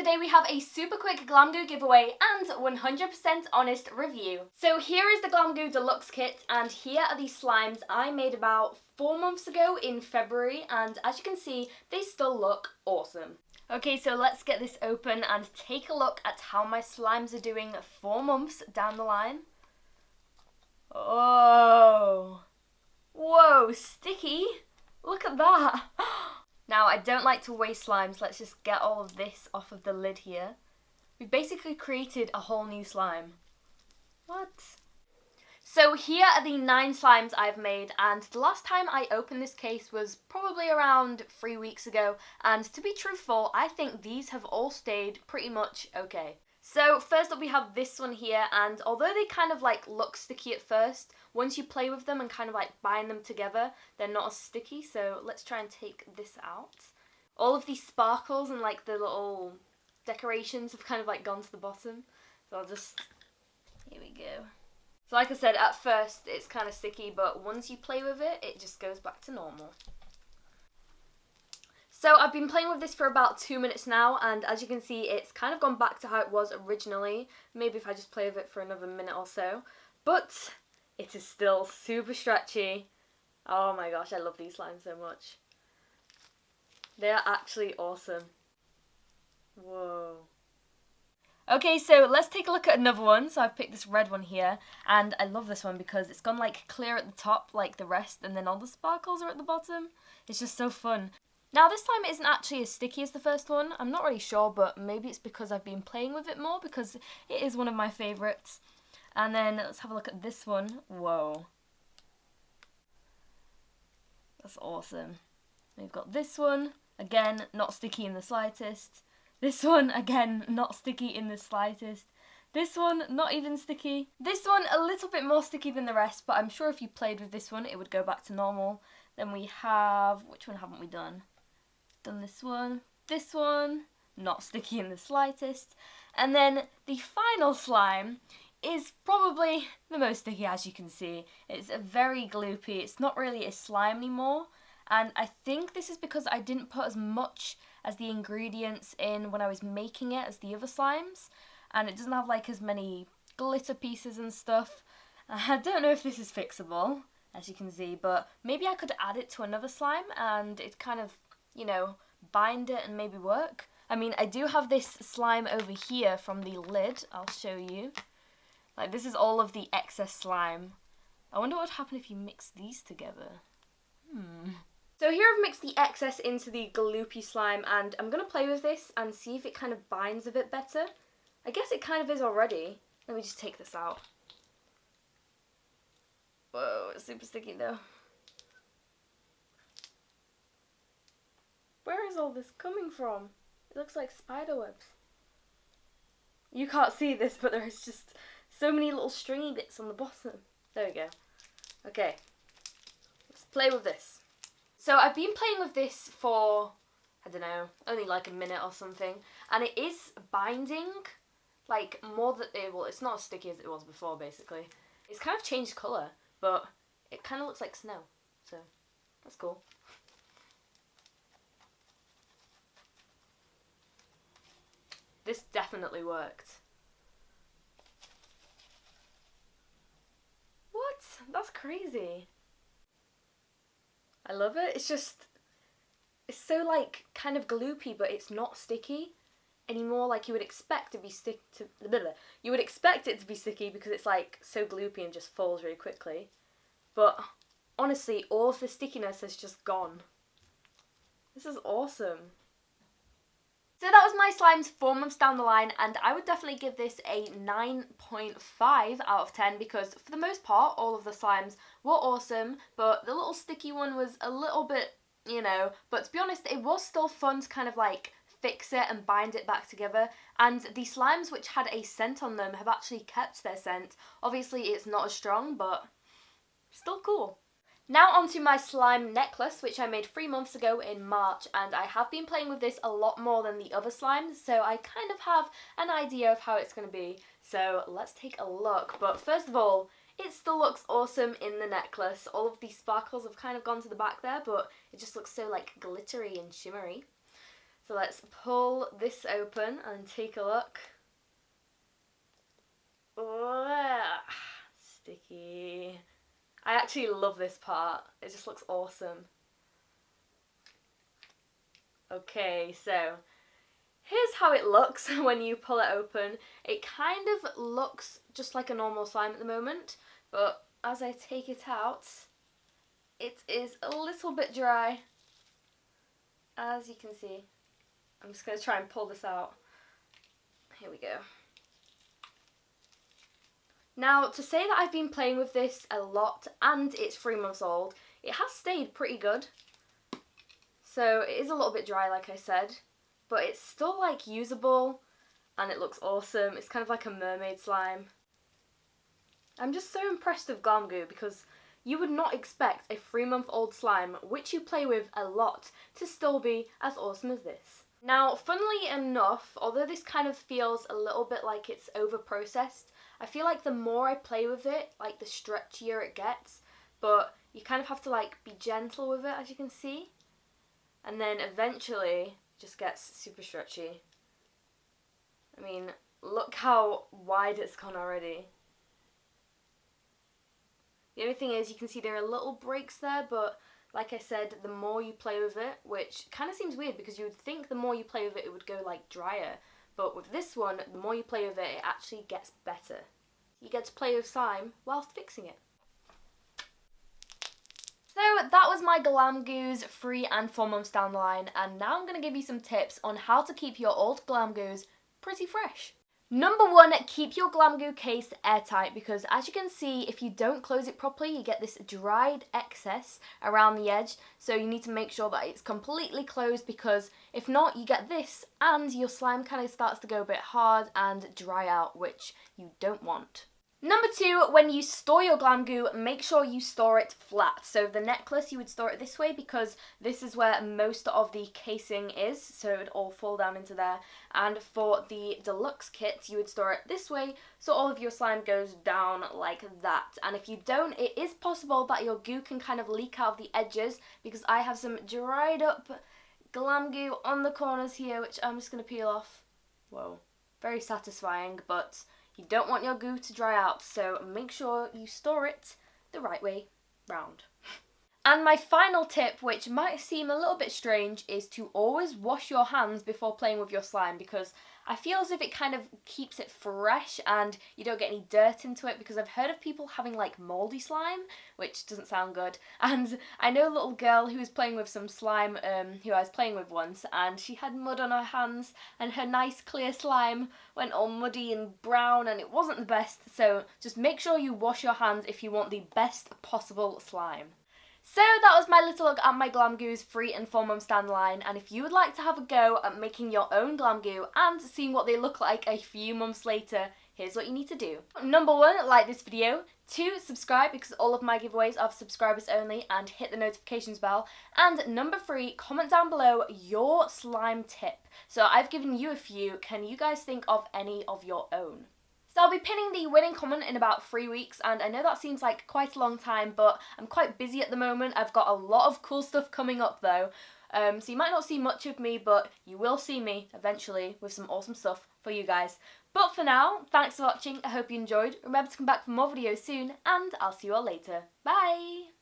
today we have a super quick Glam Goo giveaway and 100% honest review. So here is the Glam Goo Deluxe kit, and here are these slimes I made about 4 months ago in February, and as you can see, they still look awesome. Okay, so let's get this open and take a look at how my slimes are doing 4 months down the line. Oh, whoa, sticky. Look at that. Now, I don't like to waste slimes. Let's just get all of this off of the lid here. We've basically created a whole new slime. What? So here are the 9 slimes I've made, and the last time I opened this case was probably around 3 weeks ago, and to be truthful, I think these have all stayed pretty much okay. So first up we have this one here, and although they kind of like look sticky at first, once you play with them and kind of like bind them together, they're not as sticky. So let's try and take this out. All of these sparkles and like the little decorations have kind of like gone to the bottom. So I'll just, here we go. So like I said, at first it's kind of sticky, but once you play with it, it just goes back to normal. So I've been playing with this for about 2 minutes now, and as you can see, it's kind of gone back to how it was originally. Maybe if I just play with it for another minute or so. But it is still super stretchy. Oh my gosh, I love these slimes so much. They are actually awesome. Whoa. Okay, so let's take a look at another one. So I've picked this red one here, and I love this one because it's gone like clear at the top like the rest, and then all the sparkles are at the bottom. It's just so fun. Now this time it isn't actually as sticky as the first one. I'm not really sure, but maybe it's because I've been playing with it more, because it is one of my favourites. And then let's have a look at this one. Whoa. That's awesome. We've got this one. Again, not sticky in the slightest. This one, again, not sticky in the slightest. This one, not even sticky. This one, a little bit more sticky than the rest, but I'm sure if you played with this one, it would go back to normal. Then we have, which one haven't we done? Done this one, not sticky in the slightest. And then the final slime is probably the most sticky, as you can see. It's very gloopy. It's not really a slime anymore. And I think this is because I didn't put as much as the ingredients in when I was making it as the other slimes. And it doesn't have like as many glitter pieces and stuff. I don't know if this is fixable, as you can see, but maybe I could add it to another slime and it kind of, you know, bind it and maybe work. I mean, I do have this slime over here from the lid. I'll show you. Like, this is all of the excess slime. I wonder what would happen if you mix these together. So here I've mixed the excess into the gloopy slime, and I'm going to play with this and see if it kind of binds a bit better. I guess it kind of is already. Let me just take this out. Whoa, it's super sticky though. Where is all this coming from? It looks like spider webs. You can't see this, but there is just so many little stringy bits on the bottom. There we go. Okay, let's play with this. So I've been playing with this for, I don't know, only like a minute or something, and it is binding, like more than, well, it's not as sticky as it was before basically. It's kind of changed colour, but it kind of looks like snow, so that's cool. This definitely worked. What? That's crazy. I love it. It's just, it's so like kind of gloopy, but it's not sticky anymore like you would expect to be you would expect it to be sticky because it's like so gloopy and just falls really quickly. But honestly, all of the stickiness has just gone. This is awesome. So that was my slimes 4 months down the line, and I would definitely give this a 9.5 out of 10 because for the most part all of the slimes were awesome, but the little sticky one was a little bit, you know, but to be honest it was still fun to kind of like fix it and bind it back together, and the slimes which had a scent on them have actually kept their scent. Obviously it's not as strong, but still cool. Now onto my slime necklace, which I made 3 months ago in March, and I have been playing with this a lot more than the other slimes, so I kind of have an idea of how it's going to be. So let's take a look, but first of all, it still looks awesome in the necklace. All of these sparkles have kind of gone to the back there, but it just looks so like glittery and shimmery. So let's pull this open and take a look. Oh, sticky. I actually love this part. It just looks awesome. Okay, so here's how it looks when you pull it open. It kind of looks just like a normal slime at the moment, but as I take it out, it is a little bit dry, as you can see. I'm just going to try and pull this out. Here we go. Now, to say that I've been playing with this a lot and it's 3 months old, it has stayed pretty good. So it is a little bit dry, like I said, but it's still like usable and it looks awesome. It's kind of like a mermaid slime. I'm just so impressed with Glam Goo because you would not expect a 3-month-old slime, which you play with a lot, to still be as awesome as this. Now, funnily enough, although this kind of feels a little bit like it's over-processed, I feel like the more I play with it, like the stretchier it gets, but you kind of have to like be gentle with it, as you can see. And then eventually it just gets super stretchy. I mean, look how wide it's gone already. The only thing is you can see there are little breaks there, but like I said, the more you play with it, which kind of seems weird because you would think the more you play with it, it would go like drier. But with this one, the more you play with it, it actually gets better. You get to play with slime whilst fixing it. So that was my Glam Goos 3 and 4 months down the line, and now I'm going to give you some tips on how to keep your old Glam Goos pretty fresh. Number 1, keep your Glam Goo case airtight because as you can see, if you don't close it properly, you get this dried excess around the edge. So you need to make sure that it's completely closed because if not, you get this and your slime kind of starts to go a bit hard and dry out, which you don't want. Number 2, when you store your Glam Goo, make sure you store it flat. So the necklace, you would store it this way because this is where most of the casing is, so it would all fall down into there. And for the deluxe kit, you would store it this way, so all of your slime goes down like that. And if you don't, it is possible that your goo can kind of leak out of the edges because I have some dried up Glam Goo on the corners here, which I'm just going to peel off. Whoa, very satisfying, but you don't want your goo to dry out, so make sure you store it the right way round. And my final tip, which might seem a little bit strange, is to always wash your hands before playing with your slime because I feel as if it kind of keeps it fresh and you don't get any dirt into it because I've heard of people having like mouldy slime, which doesn't sound good. And I know a little girl who was playing with some slime who I was playing with once, and she had mud on her hands and her nice clear slime went all muddy and brown and it wasn't the best. So just make sure you wash your hands if you want the best possible slime. So that was my little look at my Glam Goos 3 and 4 months down the line, and if you would like to have a go at making your own Glam Goo and seeing what they look like a few months later, here's what you need to do. Number 1, like this video. 2, subscribe because all of my giveaways are for subscribers only and hit the notifications bell. And number 3, comment down below your slime tip. So I've given you a few, can you guys think of any of your own? So I'll be pinning the winning comment in about 3 weeks, and I know that seems like quite a long time, but I'm quite busy at the moment. I've got a lot of cool stuff coming up though, so you might not see much of me, but you will see me eventually with some awesome stuff for you guys. But for now, thanks for watching, I hope you enjoyed. Remember to come back for more videos soon, and I'll see you all later. Bye!